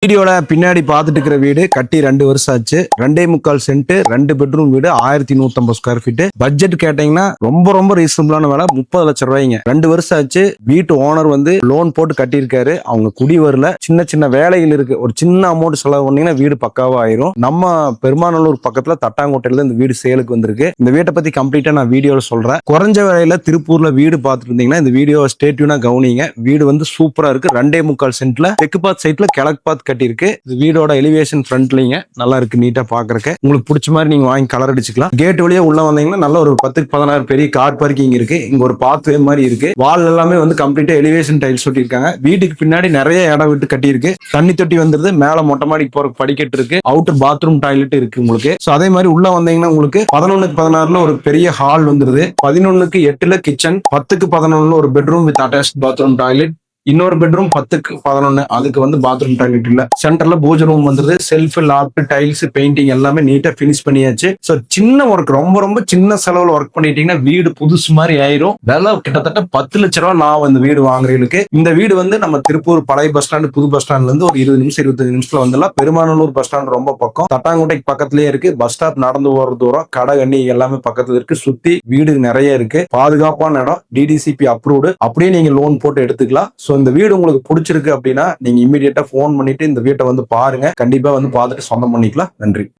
வீடியோல பின்னாடி பாத்துட்டு இருக்கிற வீடு கட்டி 2 வருஷம் ஆச்சு. 2.25 சென்ட் 2 பெட்ரூம் வீடு 1150 ஸ்கொயர் ஃபீட். பட்ஜெட் கேட்டீங்கன்னா ரொம்ப ரொம்ப ரீசனபிளான வேலை 30 லட்சம் ரூபாய்ங்க. 2 வருஷம் ஆச்சு. வீட்டு ஓனர் லோன் போட்டு கட்டியிருக்காரு. அவங்க குடி வரல, சின்ன சின்ன வேலைகள் இருக்கு. ஒரு சின்ன அமௌண்ட் செலவு பண்ணீங்கன்னா வீடு பக்காவா ஆயிரும். நம்ம பெருமாநல்லூர் பக்கத்துல தட்டாங்கோட்டையில இந்த வீடு சேலுக்கு வந்திருக்கு. இந்த வீட்டை பத்தி கம்ப்ளீட்டா நான் வீடியோல சொல்றேன். குறைஞ்ச விலையில திருப்பூர்ல வீடு பார்த்துட்டு இருந்தீங்கன்னா இந்த வீடியோ ஸ்டேட்யூனா கவனிங்க. வீடு சூப்பரா இருக்கு. 2.25 சென்ட்ல தெற்கு பார்த்து சைட்ல கிழக்கு பார்த்து கட்டியிருக்கு. இது வீடோட எலிவேஷன் ஃப்ரண்ட்லீங்க நல்லா இருக்கு, நீட்டா பாக்குறதுக்கு. உங்களுக்கு பிடிச்ச மாதிரி நீங்க வாங்கி கலர் அடிச்சுக்கலாம். கேட் வழியா உள்ள வந்தீங்கன்னா நல்ல ஒரு 10-16 பெரிய கார் பார்க்கிங் இருக்கு. இங்க ஒரு பாத்வே மாதிரி இருக்கு. வால் எல்லாமே கம்ப்ளீட்டா எலிவேஷன் டைல்ஸ் ஒட்டியிருக்காங்க. வீட்டுக்கு பின்னாடி நிறைய இடம் விட்டு கட்டியிருக்கு. தண்ணி தொட்டி வந்துருது. மேல மொட்டை மாடிக்கு போற படிக்கட்டு இருக்கு. அவுட்டர் பாத்ரூம் டாய்லெட் இருக்கு உங்களுக்கு. அதே மாதிரி உள்ள வந்தீங்கன்னா உங்களுக்கு 11-16 ஒரு பெரிய ஹால் வந்துருது. 11-8 கிச்சன், 10-11 ஒரு bedroom with attach bathroom toilet. இன்னொரு பெட்ரூம் 10-11 அதுக்கு பாத்ரூம் டாய்லெட் இல்ல. சென்டர்ல பூஜை ரூம் வந்துருது. செல்ஃப், லாப்ட், டைல்ஸ், பெயிண்டிங் எல்லாமே நீட்டா பினிஷ் பண்ணியாச்சு. சோ சின்ன ஒர்க், ரொம்ப ரொம்ப சின்ன செலவுல ஒர்க் பண்ணிட்டீங்கன்னா வீடு புதுசு மாதிரி ஆயிரும். விலை கிட்டத்தட்ட 10 லட்ச ரூபாய் நான் இந்த வீடு வாங்குறதுக்கு. இந்த வீடு நம்ம திருப்பூர் பழைய பஸ் ஸ்டாண்ட், புது பஸ் ஸ்டாண்ட்ல இருந்து ஒரு 20 நிமிஷம் 25 நிமிஷத்துல வந்துடலாம். பெருமாநல்லூர் பஸ் ஸ்டாண்ட் ரொம்ப பக்கம். தட்டாங்குட்டைக்கு பக்கத்துலயே இருக்கு. பஸ் ஸ்டாப் நடந்து போற தூரம், கடை கண்ணி எல்லாமே பக்கத்துல இருக்கு. சுத்தி வீடு நிறைய இருக்கு. பாதுகாப்பான இடம், டிடிசிபி அப்ரூவ்டு. அப்படியே நீங்க லோன் போட்டு எடுத்துக்கலாம். சோ இந்த வீடு உங்களுக்கு பிடிச்சிருக்கு அப்படின்னா நீங்க இமீடியட்டா போன் பண்ணிட்டு இந்த வீட்டை பாருங்க. கண்டிப்பா பார்த்துட்டு சொந்தம் பண்ணிக்கலாம். நன்றி.